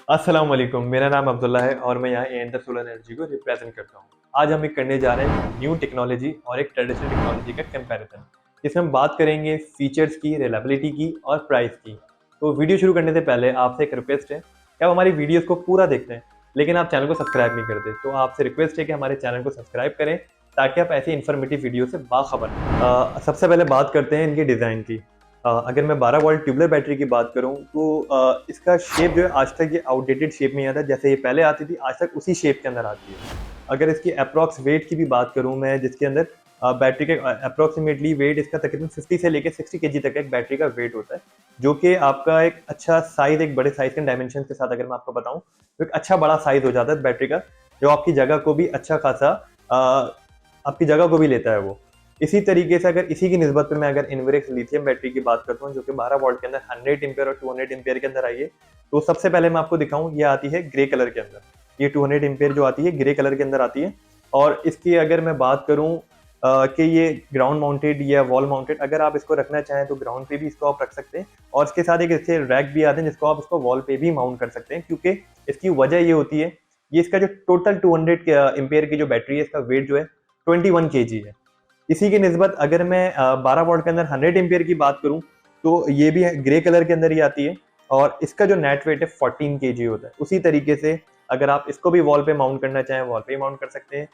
अस्सलाम वालेकुम, मेरा नाम अब्दुल्ला है और मैं यहाँ एएनदर सोलर एनर्जी को रिप्रेजेंट करता हूँ। आज हम एक करने जा रहे हैं न्यू टेक्नोलॉजी और एक ट्रेडिशनल टेक्नोलॉजी का कंपैरिजन। इसमें हम बात करेंगे फीचर्स की, रिलायबिलिटी की और प्राइस की। तो वीडियो शुरू करने से पहले आपसे एक रिक्वेस्ट है कि आप हमारी वीडियोस को पूरा देखते हैं, लेकिन आप चैनल को सब्सक्राइब नहीं करते। तो आपसे रिक्वेस्ट है कि हमारे चैनल को सब्सक्राइब करें ताकि आप ऐसी इन्फॉर्मेटिव वीडियो से बाखबर रहें। सबसे पहले बात करते हैं इनके डिज़ाइन की। अगर मैं 12 वोल्ट ट्यूबलर बैटरी की बात करूं तो इसका शेप जो है आज तक ये आउटडेटेड शेप में आता है। जैसे ये पहले आती थी आज तक उसी शेप के अंदर आती है। अगर इसकी अप्रॉक्स वेट की भी बात करूं मैं, जिसके अंदर बैटरी का अप्रॉक्सीमेटली वेट इसका तकरीबन 50 से लेकर 60 केजी तक एक बैटरी का वेट होता है, जो कि आपका एक अच्छा साइज, एक बड़े साइज के डायमेंशन के साथ अगर मैं आपको बताऊं तो एक अच्छा बड़ा साइज हो जाता है बैटरी का, जो आपकी जगह को भी अच्छा खासा आपकी जगह को भी लेता है वो। इसी तरीके से अगर इसी की निस्बत पे मैं अगर इन्वेरेक्स लिथियम बैटरी की बात करता हूँ, जो कि 12 वोल्ट के अंदर 100 एम्पेयर और 200 एम्पेयर के अंदर आई है, तो सबसे पहले मैं आपको दिखाऊं, ये आती है ग्रे कलर के अंदर। ये 200 एम्पेयर जो आती है ग्रे कलर के अंदर आती है। और इसकी अगर मैं बात करूं कि ये ग्राउंड माउंटेड या वॉल माउंटेड, अगर आप इसको रखना चाहें तो ग्राउंड पे भी इसको आप रख सकते हैं, और इसके साथ एक इसके रैक भी आते हैं जिसको आप इसको वॉल पे भी माउंट कर सकते हैं। क्योंकि इसकी वजह ये होती है, ये इसका जो टोटल 200 एम्पेयर की जो बैटरी है, इसका वेट जो है 21 केजी है। इसी की निस्बत अगर मैं 12 वॉट के अंदर 100 एम्पियर की बात करूं तो ये भी ग्रे कलर के अंदर ही आती है, और इसका जो नेट वेट है 14 केजी होता है। उसी तरीके से अगर आप इसको भी वॉल पे माउंट करना चाहें वॉल पे माउंट कर सकते हैं,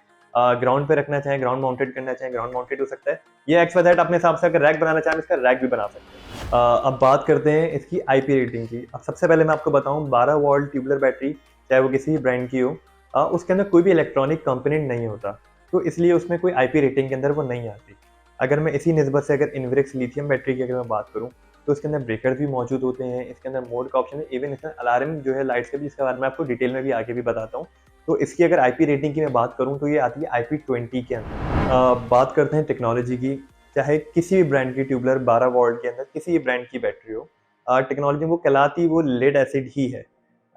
ग्राउंड पे रखना चाहें ग्राउंड माउंटेड करना चाहें ग्राउंड माउंटेड हो सकता है। ये एक्स वाई जेड अपने हिसाब से अगर रैक बनाना चाहें इसका रैक भी बना सकते हैं। अब बात करते हैं इसकी आईपी रेटिंग की। अब सबसे पहले मैं आपको बताऊं, 12 वोल्ट ट्यूबलर बैटरी चाहे वो किसी भी ब्रांड की हो, उसके अंदर कोई भी इलेक्ट्रॉनिक कंपोनेंट नहीं होता, तो इसलिए उसमें कोई आईपी रेटिंग के अंदर वो नहीं आती। अगर मैं इसी निस्बत से अगर इन्वेरेक्स लिथियम बैटरी की अगर मैं बात करूं तो इसके अंदर ब्रेकर्स भी मौजूद होते हैं, इसके अंदर मोड का ऑप्शन है, इवन इसमें अलार्म जो है लाइट्स का भी, जिसके बारे में आपको डिटेल में भी आगे भी बताता हूँ। तो इसकी अगर आईपी रेटिंग की मैं बात करूँ तो ये आती है IP20 के अंदर। बात करते हैं टेक्नोलॉजी की। चाहे किसी भी ब्रांड की ट्यूबलर 12 वोल्ट के अंदर किसी भी ब्रांड की बैटरी हो, टेक्नोलॉजी वो कहलाती वो लेड एसिड ही है।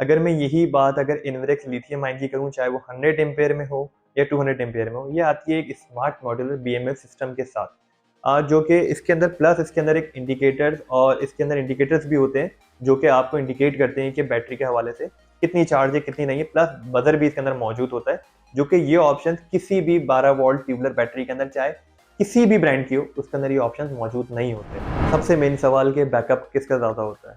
अगर मैं यही बात अगर इन्वेरेक्स लिथियम आयन की करूँ, चाहे वो 100 एम्पेयर में हो या 200 एम्पेयर में हो, ये आती है एक स्मार्ट मॉड्यूलर BMS सिस्टम के साथ, जो कि इसके अंदर प्लस इसके अंदर एक इंडिकेटर्स, और इसके अंदर इंडिकेटर्स भी होते हैं जो कि आपको इंडिकेट करते हैं कि बैटरी के हवाले से कितनी चार्ज है कितनी नहीं है। प्लस बजर भी इसके अंदर मौजूद होता है, जो कि ये ऑप्शन किसी भी 12 वोल्ट ट्यूबलर बैटरी के अंदर चाहे किसी भी ब्रांड की हो उसके अंदर ये ऑप्शन मौजूद नहीं होते। सबसे मेन सवाल के बैकअप किसका ज़्यादा होता है,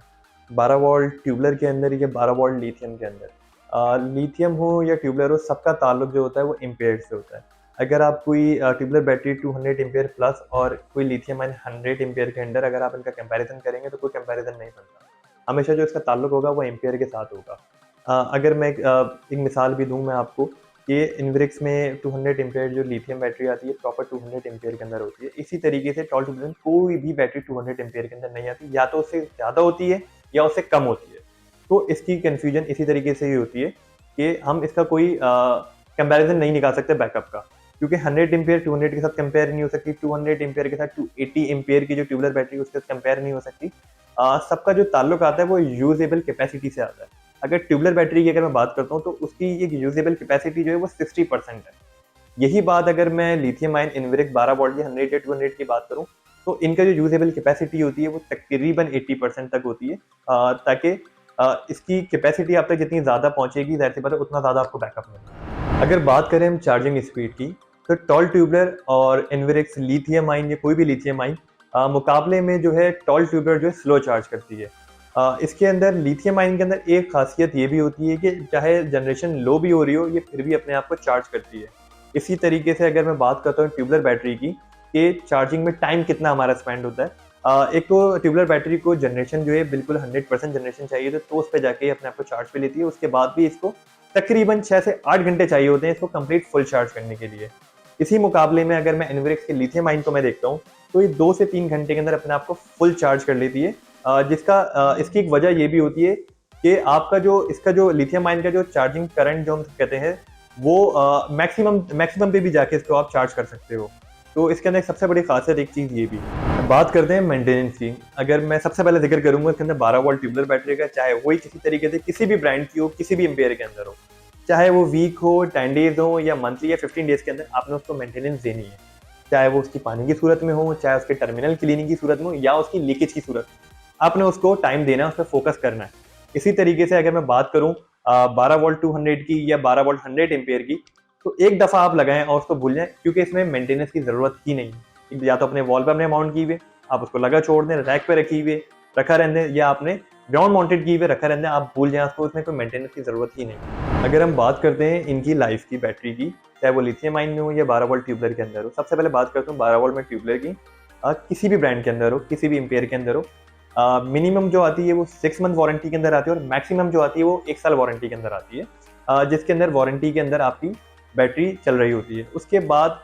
12 वोल्ट ट्यूबलर के अंदर या 12 वोल्ट लिथियम के अंदर। लिथियम हो या ट्यूबलर हो, सबका ताल्लुक जो होता है वो एम्पेयर से होता है। अगर आप कोई ट्यूबलर बैटरी 200 एम्पेयर प्लस और कोई लिथियम आयन 100 एम्पेयर के अंदर अगर आप इनका कंपैरिजन करेंगे तो कोई कंपैरिजन नहीं बनता। हमेशा जो इसका ताल्लुक होगा वो एम्पेयर के साथ होगा। अगर मैं एक मिसाल भी दूं मैं आपको कि इन्वेरेक्स में 200 एम्पेयर जो लिथियम बैटरी आती है प्रॉपर 200 एम्पेयर के अंदर होती है। इसी तरीके से टॉल ट्यूबलर कोई भी बैटरी 200 एम्पेयर के अंदर नहीं आती, या तो उससे ज़्यादा होती है या उससे कम होती है। तो इसकी कन्फ्यूजन इसी तरीके से ही होती है कि हम इसका कोई कंपैरिजन नहीं निकाल सकते बैकअप का, क्योंकि 100 एम्पेयर 200 के साथ कंपेयर नहीं हो सकती, 200 एम्पेयर के साथ 280 एम्पेयर की जो ट्यूबलर बैटरी उसके साथ कंपेयर नहीं हो सकती। सबका जो ताल्लुक आता है वो यूजेबल कैपेसिटी से आता है। अगर ट्यूबलर बैटरी की अगर मैं बात करता हूँ तो उसकी एक यूजेबल कैपेसिटी जो है वो 60% है। यही बात अगर मैं लिथियम आयन इन्वेरेक्स 12 वोल्ट की 100 या 200 की बात करूँ तो इनका जो यूजेबल कैपेसिटी होती है वो तकरीबन 80% तक होती है, ताकि इसकी कैपेसिटी आप तक जितनी ज़्यादा पहुंचेगी जाहिर सी बात है उतना ज़्यादा आपको बैकअप मिलेगा। अगर बात करें हम चार्जिंग स्पीड की, तो टॉल ट्यूबलर और इन्वेरेक्स लिथियम आयन या कोई भी लिथियम आयन मुकाबले में जो है टॉल ट्यूबलर जो है स्लो चार्ज करती है। इसके अंदर लिथियम आयन के अंदर एक खासियत ये भी होती है कि चाहे जनरेशन लो भी हो रही हो ये फिर भी अपने आप को चार्ज करती है। इसी तरीके से अगर मैं बात करता हूँ ट्यूबलर बैटरी की कि चार्जिंग में टाइम कितना हमारा स्पेंड होता है, एक तो ट्यूबलर बैटरी को जनरेशन जो है बिल्कुल 100% जनरेशन चाहिए तो उस पर जाके अपने आप को चार्ज पे लेती है। उसके बाद भी इसको तकरीबन 6 से 8 घंटे चाहिए होते हैं इसको कंप्लीट फुल चार्ज करने के लिए। इसी मुकाबले में अगर मैं इन्वेरेक्स के लिथियम आयन को मैं देखता हूँ तो ये 2 से 3 घंटे के अंदर अपने आप को फुल चार्ज कर लेती है। इसकी एक वजह ये भी होती है कि आपका जो इसका जो लिथियम आयन का जो चार्जिंग करंट जो हम कहते हैं वो मैक्सिमम मैक्सिमम पे भी जाके इसको आप चार्ज कर सकते हो। तो इसके अंदर सबसे बड़ी खासियत एक चीज़ ये भी है। बात करते हैं मेंटेनेंस की। अगर मैं सबसे पहले जिक्र करूंगा इसके अंदर 12 वोल्ट ट्यूबलर बैटरी का, चाहे वही किसी तरीके से किसी भी ब्रांड की हो किसी भी एम्पेयर के अंदर हो, चाहे वो वीक हो 10 डेज हो या मंथली या 15 डेज के अंदर आपने उसको मेंटेनेंस देनी है। चाहे वो उसकी पानी की सूरत में हो, चाहे उसके टर्मिनल क्लीनिंग की सूरत में हो या उसकी लीकेज की सूरत में, आपने उसको टाइम देना है, उस पर फोकस करना है। इसी तरीके से अगर मैं बात करूं 12 वोल्ट 200 की या 12 वोल्ट 100 एम्पेयर की, तो एक दफ़ा आप लगाएं और उसको भूल जाएं, क्योंकि इसमें मेंटेनेंस की ज़रूरत ही नहीं है। या तो अपने वॉल पे अपने माउंट की हुए आप उसको लगा छोड़ दें, रैक पे रखी हुए रखा रहने दें, या आपने ग्राउंड माउंटेड की हुए रखा रहने दें, आप भूल जाएं उसको, उसमें कोई मेंटेनेंस की ज़रूरत ही नहीं। अगर हम बात करते हैं इनकी लाइफ की, बैटरी की, चाहे वो लिथियम आयन में हो या 12 वोल्ट ट्यूबलर के अंदर हो। सबसे पहले बात करता हूँ 12 वोल्ट में ट्यूबलर की। किसी भी ब्रांड के अंदर हो, किसी भी एम्पेयर के अंदर हो, मिनिमम जो आती है वो 6 मंथ वारंटी के अंदर आती है, और मैक्सिमम जो आती है वो 1 साल वारंटी के अंदर आती है, जिसके अंदर वारंटी के अंदर आपकी बैटरी चल रही होती है। उसके बाद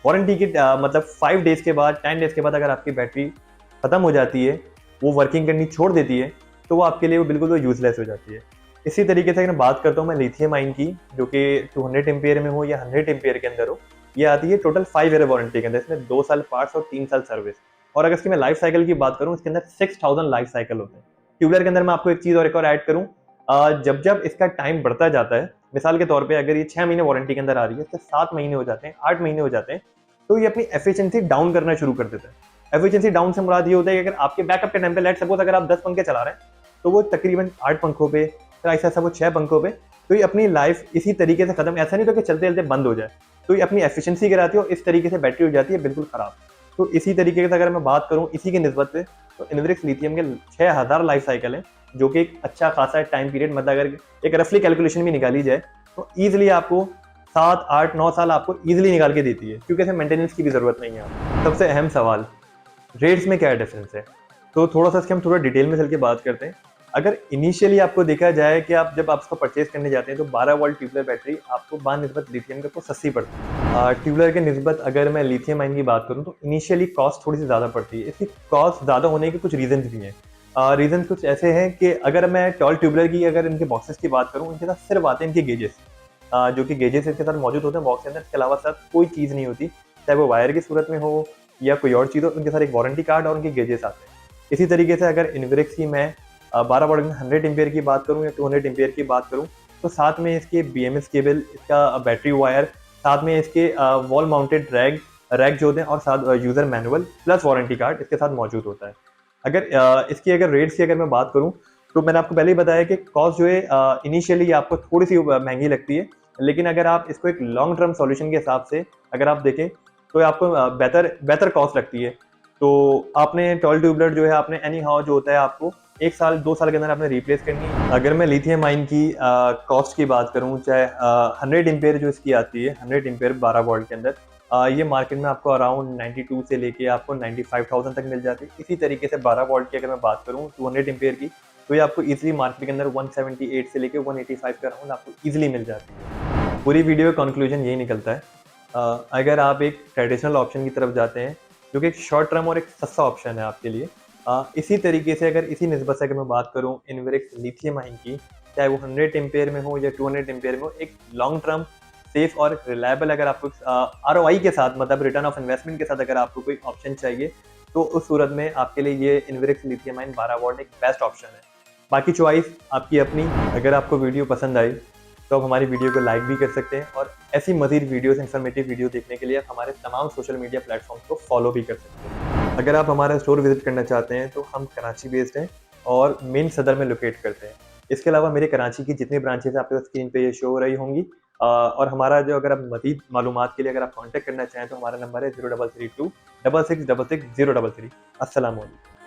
वारंटी की मतलब 5 डेज के बाद, 10 डेज के बाद अगर आपकी बैटरी खत्म हो जाती है, वो वर्किंग करनी छोड़ देती है, तो वो आपके लिए वो बिल्कुल वो यूजलेस हो जाती है। इसी तरीके से अगर बात करता हूँ मैं लिथियम आयन की, जो कि 200 एम्पेयर में हो या 100 एम्पेयर के अंदर हो, ये आती है टोटल 5 ईयर वारंटी के अंदर। इसमें 2 साल पार्ट्स और 3 साल सर्विस। और अगर इसकी मैं लाइफ साइकिल की बात करूँ, इसके अंदर 6000 लाइफ साइकिल होते हैं। ट्यूबलर के अंदर मैं आपको एक चीज़ और एक और ऐड करूँ, जब जब इसका टाइम बढ़ता जाता है, मिसाल के तौर पे अगर ये 6 महीने वारंटी के अंदर आ रही है, तो 7 महीने हो जाते हैं, 8 महीने हो जाते हैं, तो ये अपनी एफिशिएंसी डाउन करना शुरू कर देता है। एफिशिएंसी डाउन से मुराद ये होता है कि अगर आपके बैकअप के टाइम पे, लेट सपोज अगर आप 10 पंखे चला रहे हैं, तो वो तकरीबन 8 पंखों पे, फिर ऐसा ऐसा वो 6 पंखों पे, तो ये अपनी लाइफ इसी तरीके से खत्म, ऐसा नहीं तो कि चलते चलते बंद हो जाए, तो ये अपनी एफिशिएंसी गिराती है और इस तरीके से बैटरी हो जाती है बिल्कुल खराब। तो इसी तरीके से अगर मैं बात करूँ इसी की निस्बत पे, तो इनवरिक्स लिथियम के 6000 लाइफ साइकिल है, जो कि एक अच्छा खासा टाइम पीरियड, मतलब अगर एक रफली कैलकुलेशन भी निकाली जाए, तो ईजिली आपको 7, 8, 9 साल आपको ईजिली निकाल के देती है, क्योंकि इसमें मेंटेनेंस की भी जरूरत नहीं है। सबसे अहम सवाल, रेट्स में क्या डिफरेंस है? तो थोड़ा-सा इसके हम थोड़ा डिटेल में चल के बात करते हैं। अगर इनिशियली आपको देखा जाए कि आप जब आप इसको परचेज़ करने जाते हैं, तो 12 वोल्ट ट्यूबलर बैटरी आपको बानिस्बत लिथियम के आपको सस्ती पड़ती है। ट्यूबलर के निस्बत अगर मैं लिथियम आयन की बात करूँ, तो इनिशियली कॉस्ट थोड़ी-सी ज़्यादा पड़ती है। इसकी कॉस्ट ज़्यादा होने के कुछ रीज़न्स भी हैं। रीज़न्स कुछ ऐसे हैं कि अगर मैं टॉल ट्यूबलर की, अगर इनके बॉक्सेस की बात करूँ, इनके साथ सिर्फ आते हैं इनके गेजेस, जो कि गेजेस इसके साथ मौजूद होते हैं बॉक्स के अंदर। इसके अलावा साथ कोई चीज़ नहीं होती, चाहे वो वायर की सूरत में हो या कोई और चीज़ हो, उनके साथ एक वारंटी कार्ड और उनके गेजेस आते हैं। इसी तरीके से अगर इनवरिक्स की मैं 12 वोल्ट में 100 एम्पेयर की बात करूँ या 200 एम्पेयर की बात करूँ, तो साथ में इसके बीएमएस केबल, इसका बैटरी वायर, साथ में इसके वॉल माउंटेड रैक रैक जो होते हैं, और साथ user manual plus warranty card इसके साथ मौजूद होता है। अगर इसकी अगर रेट्स की अगर मैं बात करूँ, तो मैंने आपको पहले ही बताया कि कॉस्ट जो है इनिशियली आपको थोड़ी-सी महँगी लगती है, लेकिन अगर आप इसको एक लॉन्ग टर्म सॉल्यूशन के हिसाब से अगर आप देखें, तो आपको बेहतर कॉस्ट लगती है। तो आपने टॉल ट्यूबलर जो है आपने एनी हाउ जो होता है आपको 1 साल 2 साल के अंदर आपने रिप्लेस करनी है। अगर मैं लिथियम आयन की कॉस्ट की बात करूँ, चाहे 100 एम्पेयर जो इसकी आती है, 100 एम्पेयर 12 वोल्ट के अंदर, ये मार्केट में आपको अराउंड 92 से लेके आपको 95,000 तक मिल जाती है। इसी तरीके से 12 वोल्ट की अगर मैं बात करूँ 200 एम्पेयर की, तो ये आपको ईज़िली मार्केट के अंदर 178 से लेके 185 के अराउंड आपको ईज़िली मिल जाती है। पूरी वीडियो का कंक्लूजन यही निकलता है, अगर आप एक ट्रेडिशनल ऑप्शन की तरफ जाते हैं, जो कि एक शॉर्ट टर्म और एक सस्ता ऑप्शन है आपके लिए, इसी तरीके से अगर इसी निस्बत से अगर मैं बात करूँ इनवरिक्स लिथियम आयन की, चाहे वो 100 एम्पेयर में हो या 200 एम्पेयर में हो, एक लॉन्ग टर्म सेफ और रिलायबल अगर आपको आरओआई के साथ, मतलब रिटर्न ऑफ इन्वेस्टमेंट के साथ अगर आपको कोई ऑप्शन चाहिए, तो उस सूरत में आपके लिए ये इनवरिक्स लिथियम आयन 12 वोल्ट एक बेस्ट ऑप्शन है। बाकी चॉइस आपकी अपनी। अगर आपको वीडियो पसंद आई, तो आप हमारी वीडियो को लाइक भी कर सकते हैं, और ऐसी मज़ीद वीडियोस, इन्फॉर्मेटिव वीडियो देखने के लिए आप हमारे तमाम सोशल मीडिया प्लेटफॉर्म्स को फॉलो भी कर सकते हैं। अगर आप हमारा स्टोर विजिट करना चाहते हैं, तो हम कराची बेस्ड हैं और मेन सदर में लोकेट करते हैं। इसके अलावा मेरे कराची की जितनी ब्रांचेस आपको स्क्रीन पे ये शो हो रही होंगी, और हमारा जो, अगर आप मज़ीद मालूमात के लिए अगर आप कॉन्टैक्ट करना चाहें, तो हमारा नंबर है 0332 6666 033। अस्सलाम वालेकुम।